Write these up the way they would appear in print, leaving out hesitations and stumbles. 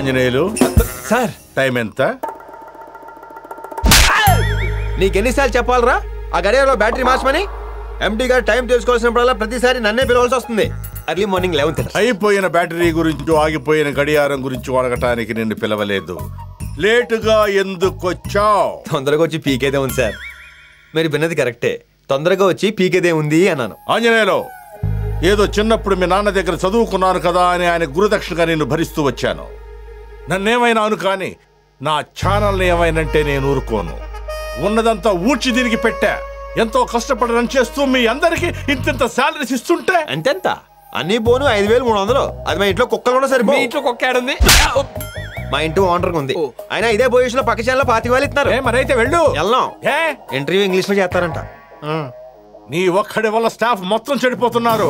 Anjaneyulu sir time ఎంత? నీకెన్నిసార్లు చెప్పాలరా ఆ గడియారలో బ్యాటరీ మార్చమని? ఎండి గారు టైం తెలుసుకోవాల్సినప్పుడల్లా ప్రతిసారి నన్నే పిలవాల్సి వస్తుంది. Early morning 11. అయిపోయిన బ్యాటరీ గురించి ఆగిపోయిన గడియారం గురించి అడగటానికి నిన్ను పిలవలేదు. లేటుగా ఎందుకొచ్చావు? తొందరగా వచ్చి పీకేదే ఉంది సార్. మీరు విన్నది కరెక్టే, తొందరగా వచ్చి పీకేదే ఉంది అన్నాను. ఆంజనేయులు, ఏదో చిన్నప్పుడు మీ నాన్న దగ్గర చదువుకున్నాను కదా అని ఆయన గురుదక్షిణగా నిన్ను భరిస్తూ వచ్చాను. నన్నేమైనాను కానీ నా ఛానల్ని ఏమైనంటే నేను ఊరుకోను. ఉన్నదంతా ఊడ్చి తిరిగి పెట్టా. ఎంతో కష్టపడి రన్ చేస్తూ మీ అందరికి ఇంత శాలరీస్ ఇస్తుంటే అంతెంత అన్ని పోను 5300. అది మా ఇంట్లో కుక్కలు కూడా సరిపో. ఇంట్లో కుక్కాడుంది. మా ఇంటి ఓనర్ ఉంది. ఆయన ఇదే పొజిషన్ లో పక్క ఛానల్ 25,000 ఇస్తున్నారు. మరైతే వెళ్ళు. వెళ్ళాం. ఇంటర్వ్యూ ఇంగ్లీష్ లో చేస్తారంట. నీ ఒక్కడి వల్ల స్టాఫ్ మొత్తం చెడిపోతున్నారు.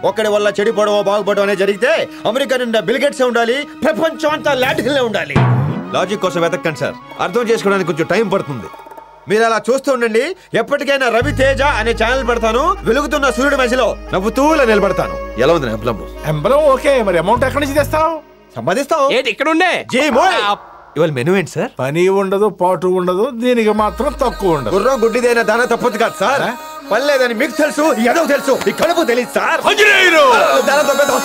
ఒక్కడి వల్ల చెడిపోవడం బాగుపడడం అనేది జరిగితే అమెరికా నిండా బిల్ గేట్స్ ఉండాలి, ప్రపంచం అంతా లాటిన్లే ఉండాలి. లాజిక్ కోసం వెతకండి సార్, అర్థం చేసుకోవడానికి కొంచెం టైం పడుతుంది. మీరు అలా చూస్తూ ఉండండి. ఎప్పటికైనా రవి తేజ అనే ఛానల్ పెడతాను. వెలుగుతున్న సూర్యుడి మధ్యలో నవ్వుతూలా నిలబడతాను. ఎలా ఉంది ఎంబలం? ఓకే, మరి అమౌంట్ ఎక్కడి నుంచి తెస్తావు? సంపాదిస్తాం. ఏంటి ఇక్కడ ఉండే? ఇవాళ మెనూ ఏంటి సార్? పని ఉండదు, పాటు ఉండదు, దీనికి మాత్రం తక్కువ ఉండదు. గుర్రం గుడ్డిదైనా దాన తప్పదు కాదు సార్. పని లేదని మీకు తెలుసు, ఎదవ తెలుసు, ఈ కడుపు తెలియదు సార్. ఆంజనేయులు! దాన తప్పేద్దాం.